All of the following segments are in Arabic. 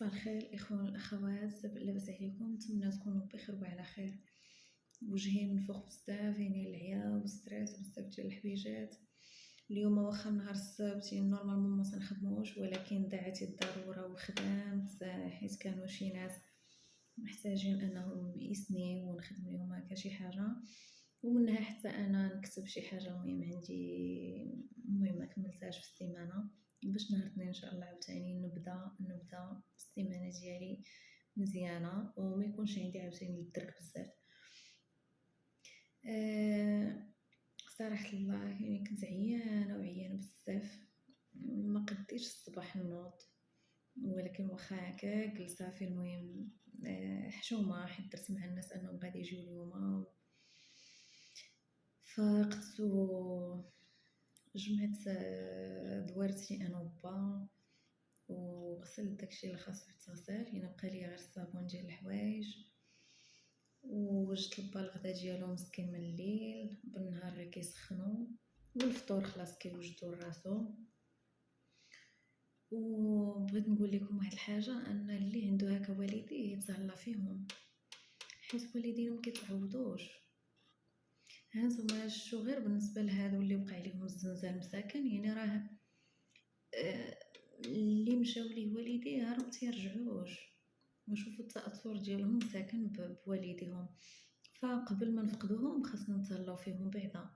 صباح الخير الإخوان والأخوات، لاباس عليكم؟ نتمنى تكونوا بخير وعلى خير. وجهي منفوخ بزاف، يعني العيا والستريس وبزاف ديال الحويجات. اليوم واخا نهار السبت يعني نورمالمون ما تنخدموش، ولكن دعت الضروره وخدمت حيت كانوا شي ناس محتاجين انهم يسنيو ونخدم لهم هكا شي حاجه، ومنها حتى انا نكتب شي حاجه مهم عندي ما كملتهاش في السيمانه، باش نهار الاثنين ان شاء الله عاوتاني نبدا السيمانه ديالي مزيانه وما يكونش عندي عاوتاني الدرك بزاف. صراحه الله يعني كنت عيانه بزاف، ما قديتش الصباح نوض، ولكن واخا هكا جلسه في المهم حشومه حيت درت مع الناس انهم غادي يجيو اليوم. فقت جمعت دوارتي انا وبا وغسلت داكشي اللي خاصو يتغسل، يعني بقى لي غير الصابون ديال الحوايج، وجدت لبا الغدا ديالو مسكين من الليل بالنهار راه كيسخنوا، والفطور خلاص كيوجدوا راسو. وبغيت نقول لكم واحد الحاجه، ان اللي عنده هكا والديه يتهلا فيهم، حيت والدينا ما كيتعوضوش. هانتوما شو غير بالنسبه لهادو اللي وقع لهم الزنزال مساكن، يعني راه اللي مشاو ليه والديه راه متيرجعوش، وشوفوا التاثر ديالهم مساكن بوالديهم. فقبل ما نفقدوهم خاصنا نتهلاو فيهم بعدا،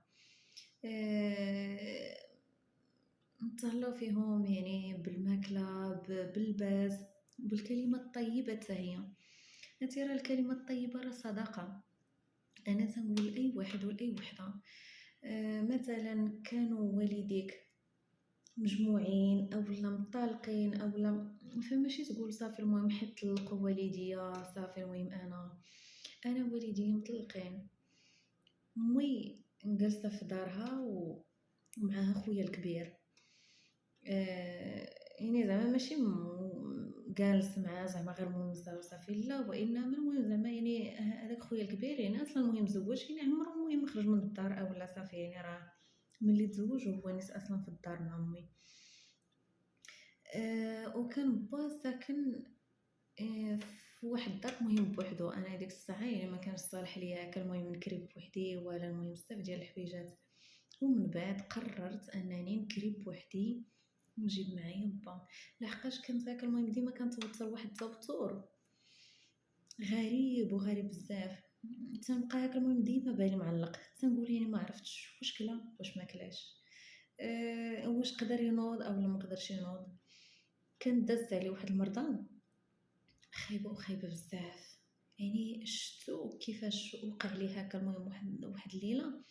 نتهلاو فيهم يعني بالماكله باللباس بالكلمه الطيبه حتى هي. انت راه الكلمه الطيبه راه صدقه. انا تنقول لاي واحد ولاي وحده، مثلا كانوا والديك مجموعين او لا مطالقين او لا، فماشي تقول صافي المهم حيت طلقوا والديا صافي المهم انا والديا مطلقين. امي جالسه في دارها ومعها خويا الكبير، يعني زعما ماشي جالس معاه زعما غير منسى وصافي، لا، وانما المهم زعما يعني هذاك خويا الكبير يعني اصلا المهم زوج، يعني عمره المهم خرج من الدار او لا صافي، يعني راه ملي تزوج وهو نيس اصلا في الدار مع امي. وكان با ساكن في واحد الدار مهم بوحدو. انا هذيك الساعه يعني ما كانش صالح ليا هكا المهم نكري بوحدي ولا المهم بزاف ديال الحويجات. ومن بعد قررت انني نكري بوحدي ونجيب معايا با، لحقاش كنت هكا المهم ديما كنتوتر واحد التوتر غريب وغريب بزاف. تنبقى هكا المهم ديما بالي معلق، تنقول يعني ما عرفتش واش كلا واش ما كلاش، واش قدر ينوض او ما قدرش ينوض. كان دازت عليه واحد المرضان خايبه بزاف، يعني شفتو كيفاش وقع ليه هكا المهم واحد الليله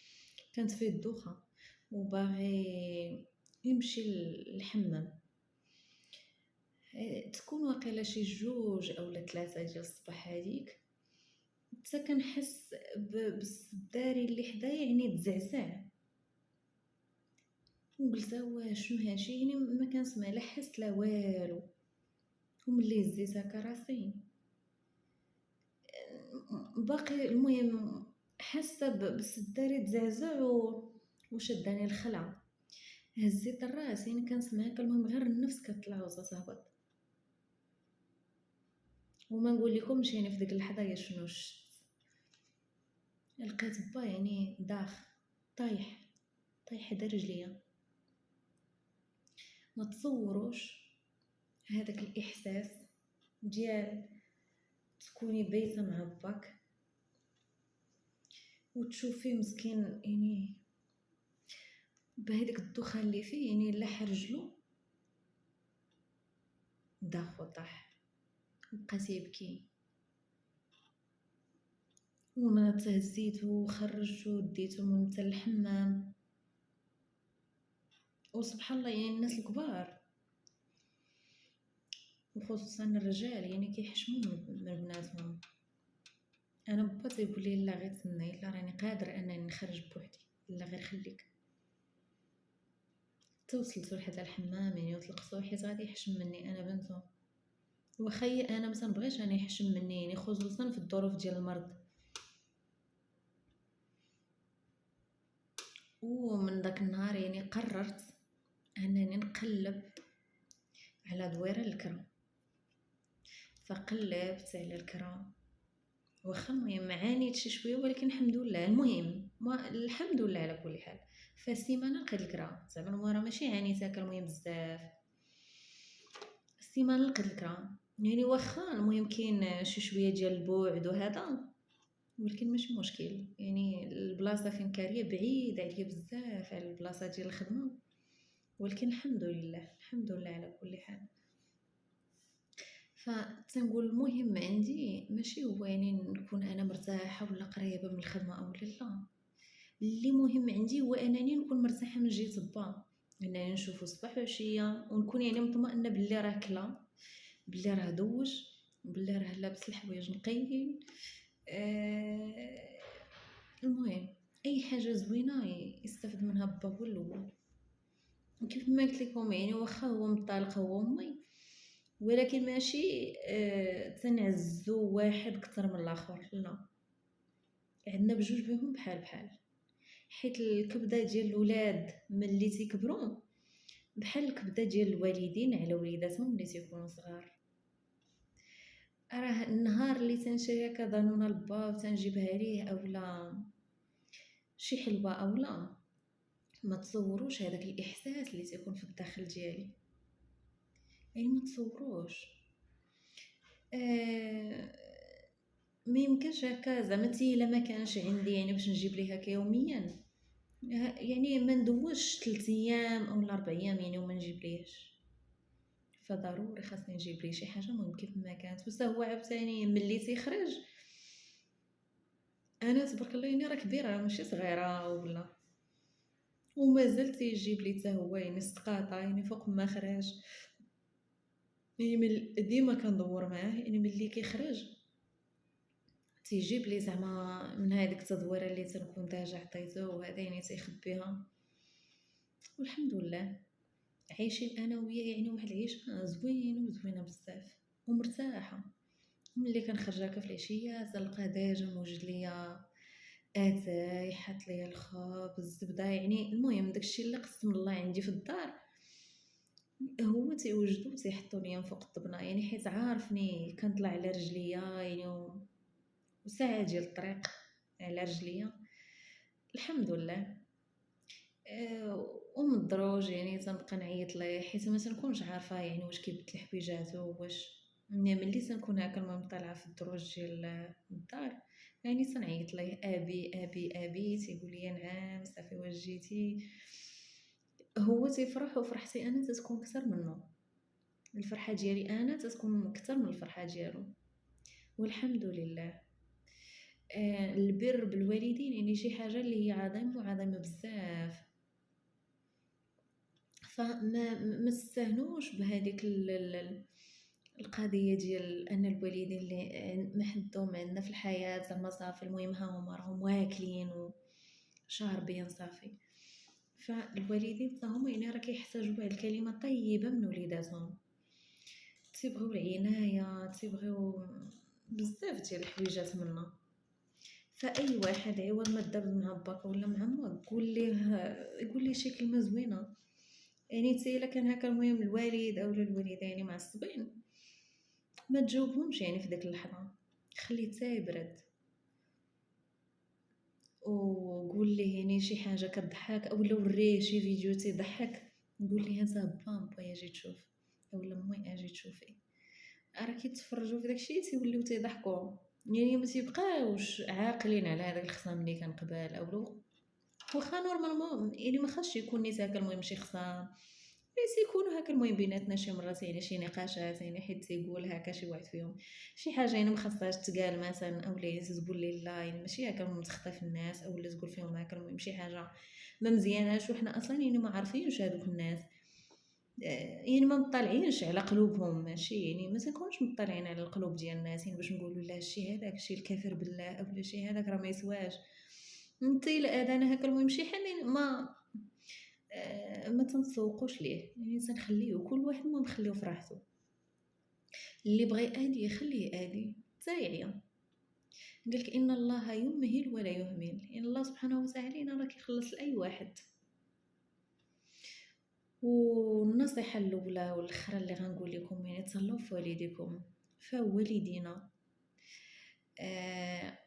كانت فيه الدوخه وباغي يمشي للحمام. تكون واقيلا شي 2 أو 3 ديال الصباح هذيك، حتى كنحس بالداري اللي حدايا يعني تزعزع، وقلت شنو هادشي، يعني ما كنسمع لا حس لا والو. وملي هزيت هكا راسي باقي المهم حاسه بالداري تزعزع وشداني الخلع. هزيت الراس يعني كنسمع هكا المهم غير النفس كتطلع وتهبط. وما نقول لكمش يعني في ديك اللحظه شنو شفت، لقيت با يعني طايح حدا رجليا. ما تصوروش هذاك الاحساس ديال تكوني بايته مع باك وتشوفيه مسكين يعني بهذيك الدخان اللي فيه، يعني لاح رجلو وطاح وبقى تيبكي. وانا تهزيت وخرجته وديته من حتى الحمام. وسبحان الله يعني الناس الكبار وخصوصا الرجال يعني كيحشموا من بناتهم. انا با تيقول لي لا غير تسناي، لا راني قادر انني نخرج بوحدي، لا غير خليك. توصلتو لحد الحمام يعني وطلقتو حيت غادي يحشم مني انا بنتو، وخي انا ما تنبغيش انا يحشم مني يعني خصوصا في الظروف ديال المرض. ومن داك النهار يعني قررت انني نقلب على دويره الكرا. فقلبت على الكرا، واخا المهم عانيت شي شويه ولكن الحمد لله. المهم ما الحمد لله على كل حال. فالسيمانه لقيت الكرا، زعما المره ماشي عانيت هكا المهم بزاف. السيمانه لقيت الكرا يعني واخا المهم كاين شي شويه ديال البعد وهذا، ولكن ماشي مشكل. يعني البلاصه فين كاريه بعيد عليا بزاف على البلاصه ديال الخدمه، ولكن الحمد لله الحمد لله على كل حال. فتنقول المهم عندي ماشي هو يعني نكون انا مرتاحه ولا قريبه من الخدمه او لا، اللي مهم عندي هو انني نكون مرتاحه من جهه با، انني نشوفو صباح وعشيه ونكون يعني مطمئنه باللي راه كلا، باللي راه دوج، باللي راه لابس الحوايج نقيين. المهم اي حاجه زوينه يستافد منها با هو الاول. وكيف ما قلت لكم يعني واخا هو مطلق هو امي، ولكن ماشي تنعزو واحد اكثر من الاخر، لا، عندنا بجوج بهم بحال بحال. حيت الكبده ديال الولاد ملي تيكبروا بحال الكبده ديال الوالدين على وليداتهم ملي تيكونوا صغار. راه النهار اللي تنشري هكا دانونا لبا وتنجيبها ليه اولا شي حلوه اولا، ما تصوروش هذاك الاحساس اللي تيكون في الداخل ديالي، يعني ما تصوروش. ما يمكنش هكا زعما الا ما كانش عندي يعني باش نجيب ليه هكا يوميا، يعني ما ندوزش 3 ايام او 4 ايام يعني وما نجيب ليهش. فضروري خاصني نجيب ليه شي حاجه مهم كيف ما كانت. بس هو عاوتاني ملي تيخرج انا تبارك الله يعني راه كبيره ماشي صغيره ولا، ومازال تيجيب لي حتى هو يعني السقاطه يعني فوق ما خرج. يعني ديما كندور معاه يعني ملي كيخرج تيجيب لي زعما من هذيك التدويره اللي تنكون ديجا عطيته وهذا يعني تيخبيها. والحمد لله عايشين انا وياه يعني واحد العيشه زوينه وزوينه بزاف ومرتاحه. ملي كنخرج هكا في العشيه تلقى ديجا موجد ليا اتاي، حاط ليا الخبز الزبده، يعني المهم داكشي اللي قسم الله عندي في الدار هو تيوجدو تيحطو ليا فوق الطبله. يعني حيت عارفني كنطلع على رجليا يعني وساعه ديال الطريق على رجليا الحمد لله. ومن الدروج يعني تنبقى نعيط ليه حيت ما تنكونش عارفه يعني واش كيبدل حويجاتو واش. ملي تنكون هكا المهم طالعه في الدروج ديال الدار يعني تنعيط ليه ابي ابي ابي، تيقول لي نعم صافي واش جيتي. هو تيفرح وفرحتي انا تتكون اكثر منه، الفرحه ديالي انا تتكون اكثر من الفرحه ديالو. والحمد لله. البر بالوالدين يعني شي حاجه اللي هي عظيمه وعظيمه بزاف. فما تستهنوش بهذيك القضيه ديال ان الوالدين اللي محدوم عندنا في الحياه زعما صافي المهم ها هما راهم واكلين وشاربين صافي. فالوالدين حتى هما يعني راه كيحتاجوا واحد الكلمه طيبه من وليداتهم، تيبغيو العنايه، تيبغيو بزاف ديال الحويجات منا. فاي واحد عوض ما دابز مع باك ولا مع ماك قول ليه شي كلمه زوينه. يعني حتى الا كان هكا المهم الوالد او الوالده يعني معصبين ما تجاوبهمش يعني في ديك اللحظه، خليه حتى يبرد وقول ليه يعني شي حاجه كتضحك اولا وريه شي فيديو تيضحك، قول ليه انت بابا يجي تشوف اولا امي اجي تشوفي. راه كيتفرجوا في داكشي تيوليو تيضحكوا يعني ما تيبقاوش عاقلين على هذاك الخصام اللي كان قبل اولا. واخا نورمالمون يعني ما خاصش يكون نيت هكا المهم شي خصام، بس يكونوا هكا المهم بيناتنا شي مرات يعني شي نقاشات يعني حيت تيقول هكا شي واحد فيهم شي حاجه يعني ما خاصهاش تقال مثلا اولا تقول لي لا يعني ماشي هكا المهم تخطف الناس اولا تقول فيهم هكا المهم شي حاجه ما مزياناش وحنا اصلا يعني ما عارفينش هذوك الناس. يعني ما مطلعينش على قلوبهم، ماشي يعني ما تنكونش مطلعين على القلوب ديال الناس يعني باش نقولوا لا الشيء هذاك الشيء الكافر بالله اولا شي هذاك راه ما يسواش. انت الا اذانا هكا المهم شي حل يعني ما تنسوقوش ليه يعني تنخليه كل واحد ما مخليه في راحته. اللي بغى يادي يخليه يادي حتى يعيا. قالك ان الله يمهل ولا يهمل، يعني الله سبحانه وتعالى راه كيخلص لاي واحد. والنصيحه الاولى والاخرى اللي غنقول لكم يعني تهلاو في والديكم فوالدينا آه،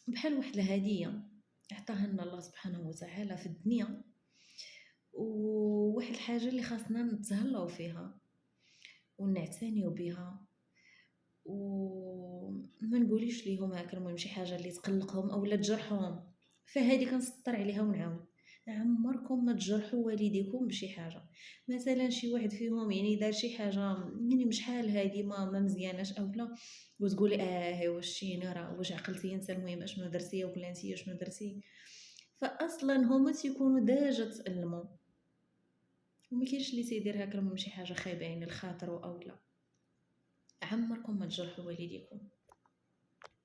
بحال واحد الهدية عطاها لنا الله سبحانه وتعالى في الدنيا، وواحد الحاجة اللي خاصنا نتهلاو فيها ونعتنيو بها، وما نقوليش ليهم هاك المهم شي حاجه اللي تقلقهم اولا تجرحهم، فهذه كنسطر عليها ونعاود. عمركم ما تجرحوا والديكم بشي حاجه، مثلا شي واحد فيهم يعني دار شي حاجه يعني مش حال هذه ما مزياناش اولا، وتقولي واش شينا راه واش عقلتي انت المهم اشنو درتي ولا انت اشنو درتي، فاصلا هما تيكونوا داجا تألموا، وما كاينش اللي تيدير هكا المهم شي حاجه خايبه يعني الخاطر اولا. عمركم ما تجرحوا والديكم.